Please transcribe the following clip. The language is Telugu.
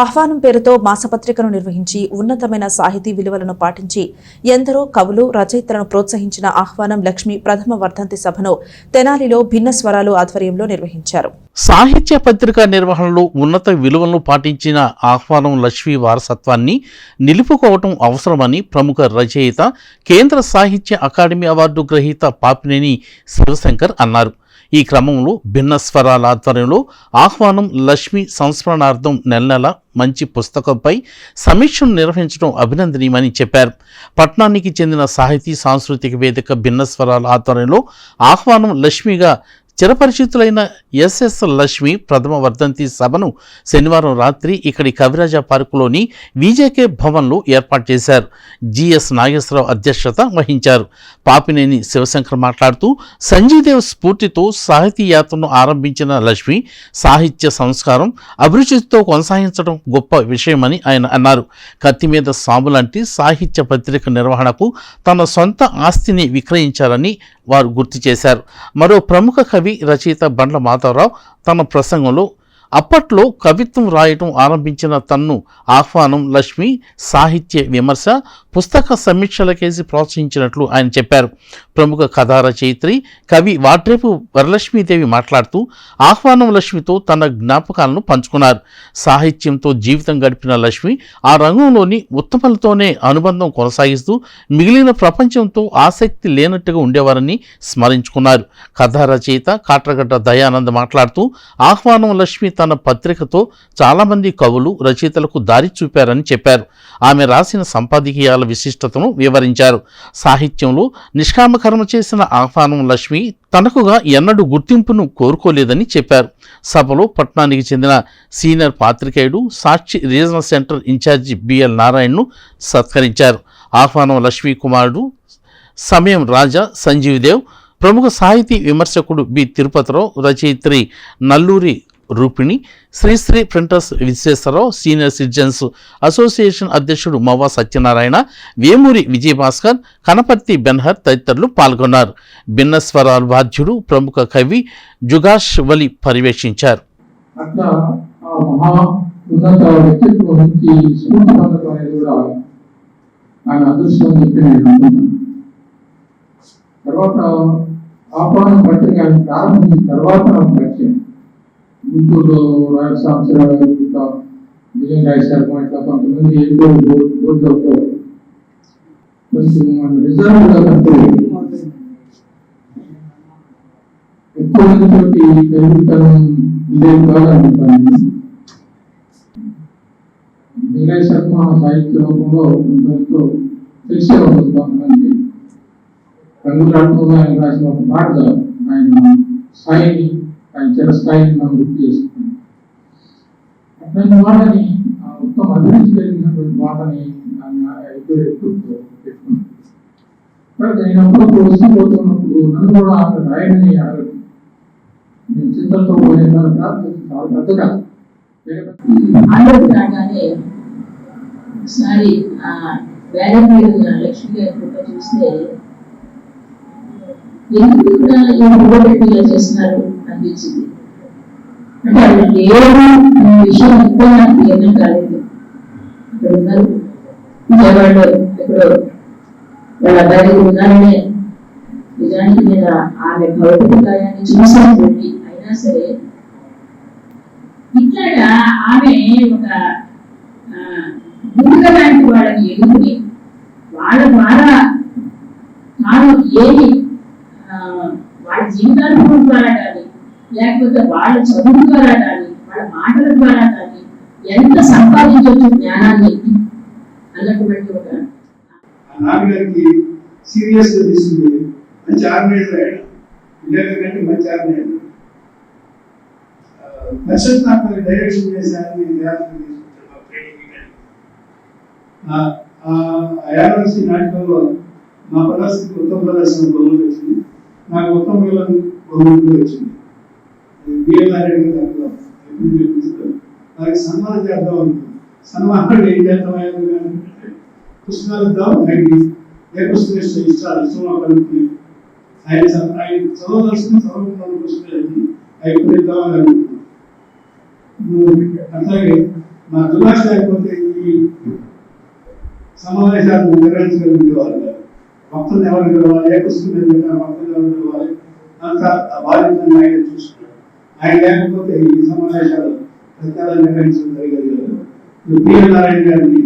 ఆహ్వానం పేరుతో మాసపత్రికను నిర్వహించి ఉన్నతమైన సాహితీ విలువలను పాటించి ఎందరో కవులు రచయితలను ప్రోత్సహించిన ఆహ్వానం లక్ష్మి ప్రథమ వర్ధంతి సభను తెనాలిలో భిన్న స్వరాలు ఆధ్వర్యంలో నిర్వహించారు. సాహిత్య పత్రిక నిర్వహణలో ఉన్నత విలువలను పాటించిన ఆహ్వానం లక్ష్మి వారసత్వాన్ని నిలుపుకోవటం అవసరమని ప్రముఖ రచయిత, కేంద్ర సాహిత్య అకాడమీ అవార్డు గ్రహీత పాపినేని శివశంకర్ అన్నారు. ఈ క్రమంలో భిన్న స్వరాల ఆధ్వర్యంలో ఆహ్వానం లక్ష్మి సంస్మరణార్థం నెల మంచి పుస్తకంపై సమీక్షను నిర్వహించడం అభినందనీయమని చెప్పారు. పట్నానికి చెందిన సాహితీ సాంస్కృతిక వేదిక భిన్న స్వరాల ఆధ్వర్యంలో ఆహ్వానం లక్ష్మిగా చిరపరిచితులైన ఎస్ఎస్ లక్ష్మి ప్రథమ వర్ధంతి సభను శనివారం రాత్రి ఇక్కడి కవిరాజ పార్కులోని విజేకే భవన్లో ఏర్పాటు చేశారు. జిఎస్ నాగేశ్వరరావు అధ్యక్షత వహించారు. పాపినేని శివశంకర్ మాట్లాడుతూ సంజీదేవ్ స్ఫూర్తితో సాహితీ యాత్రను ఆరంభించిన లక్ష్మి సాహిత్య సంస్కారం అభిరుచితో కొనసాగించడం గొప్ప విషయమని ఆయన అన్నారు. కత్తి మీద సాము లాంటి సాహిత్య పత్రిక నిర్వహణకు తన సొంత ఆస్తిని విక్రయించారని వారు గుర్తు చేశారు. మరో ప్రముఖ కవి రచయిత బండ్ల మాధవరావు తన ప్రసంగంలో అప్పట్లో కవిత్వం రాయటం ఆరంభించిన తన్ను ఆహ్వానం లక్ష్మి సాహిత్య విమర్శ, పుస్తక సమీక్షలకేసి ప్రోత్సహించినట్లు ఆయన చెప్పారు. ప్రముఖ కథా రచయిత్రి కవి వాడ్రేపు వరలక్ష్మీదేవి మాట్లాడుతూ ఆహ్వానం లక్ష్మితో తన జ్ఞాపకాలను పంచుకున్నారు. సాహిత్యంతో జీవితం గడిపిన లక్ష్మి ఆ రంగంలోని ఉత్తమలతోనే అనుబంధం కొనసాగిస్తూ మిగిలిన ప్రపంచంతో ఆసక్తి లేనట్టుగా ఉండేవారని స్మరించుకున్నారు. కథా రచయిత కాట్రగడ్డ దయానంద్ మాట్లాడుతూ ఆహ్వానం లక్ష్మి తన పత్రికతో చాలామంది కవులు రచయితలకు దారి చూపారని చెప్పారు. ఆమె రాసిన సంపాదకీయాల విశిష్టతను వివరించారు. సాహిత్యంలో నిష్కామకర్మ చేసిన ఆహ్వానం లక్ష్మి తనకుగా ఎన్నడూ గుర్తింపును కోరుకోలేదని చెప్పారు. సభలో పట్నానికి చెందిన సీనియర్ పాత్రికేయుడు, సాక్షి రీజనల్ సెంటర్ ఇన్ఛార్జి బిఎల్ నారాయణను సత్కరించారు. ఆహ్వానం లక్ష్మీ కుమారుడు సమయం రాజా సంజీవదేవ్, ప్రముఖ సాహితీ విమర్శకుడు బి తిరుపతిరావు, రచయిత్రి Nalluri Rupini, Sri Sri printers Visweswara Rao, senior citizens association అధ్యక్షుడు మవ్వ సత్యనారాయణ, వేమూరి విజయభాస్కర్, కనపర్తి బెన్హర్ తదితరులు పాల్గొన్నారు. భిన్న స్వరాల బాధ్యుడు ప్రముఖ కవి జుగాష్ వలి పర్యవేక్షించారు. ఆహ్వానం పత్రిక ప్రారంభించిన తర్వాత గుంటూరులో సంవత్సరాలు విజయం రాజశేఖర్ ఇట్లా కొంతమంది బోర్డు అవుతారు. కొంచెం రిజర్వ్గా ఎక్కువ మందితోటి పెరుగుతనం ఉండేది కాదనుకుంటాను. వినయ్ శర్మ సాహిత్య రూపంలో కొంతమందితో తెలిసే ఉంటుంది. కొంతమంది రంగులాటంలో ఆయన రాసిన ఒక పాట ఆయన స్థాయిని, ఆయన చిరస్థాయిని మనం గుర్తు చేసుకున్నాం. అట్లాంటి వాళ్ళని ఉత్తమ అభివృద్ధి కలిగినటువంటి వాళ్ళని పెట్టుకున్నాం. నేను అప్పుడప్పుడు వస్తూ పోతున్నప్పుడు నన్ను కూడా అక్కడ రాయని అడగదు. నేను చింతలతో పోయిన తర్వాత చాలా పెద్దగా ఒకసారి బ్యాలెట్ మీద లక్ష్మి గారి ఫోటో చూస్తే ఎందుకు కూడా ఇలా చేస్తున్నారు అనిపించింది. అంటే అక్కడ లేని విషయం ఎక్కువ నాకు ఏమీ కాలేదు. అక్కడ ఉన్నారు విజయవాడలో ఎక్కడో వాళ్ళ అబ్బాయి ఉన్నారనే నిజానికి నేను ఆమె భౌతిక గాయాన్ని చూసాను. అయినా సరే ఇట్లాగా ఆమె ఒక గుండె లాంటి వాళ్ళని ఎదుగుని వాళ్ళ ద్వారా తాను ఏమి వాళ్ళ జీవితాల ద్వారా కానీ, లేకపోతే వాళ్ళ చదువు ద్వారా కానీ, వాళ్ళ మాటల ద్వారా కానీ ఎంత సంపాదించవచ్చు జ్ఞానాన్ని అన్నటువంటి ఒక నాన్నగారికి సీరియస్ గా తీసుకుంది. మంచి ఆర్గనైజర్ ఆయన, ఇండియా కంటే మంచి ఆర్గనైజర్. దర్శక్ నాకు డైరెక్షన్ చేశాను. యానివర్సరీ నాటకంలో మా ప్రదర్శనకి ఉత్తమ ప్రదర్శన బహుమతి వచ్చింది. నాకు ఉత్తమ బహుమతి వచ్చింది. నాకు సన్మానం చేద్దాం అనుకుంది. సన్మానం ఏం చేద్దాం, పుస్తకాలు ఇద్దాం. ఆయనకి ఏ పుస్తకం ఇష్టాలు ఇష్టం కలుపుకుని ఆయన చదవదలుచుకుని చదవకుండా పుస్తకాలు అవి కూడా ఇద్దామని అనుకుంటున్నాను. అట్లాగే మా దులాష్ లేకపోతే ఈ సమావేశాలను నిర్వహించగలిగేవారు కాదు. భక్తులు ఎవరు పిలవాలి, ఏ పుస్తకం భక్తులు ఎవరు పిలవాలి అంతా ఆ బాధ్యతను ఆయన చూసుకున్నాడు. ఆయన లేకపోతే ఈ సమావేశాలు ప్రచారాలు నిర్వహించడం జరిగేది కాదు. పిఎన్ నారాయణ గారిని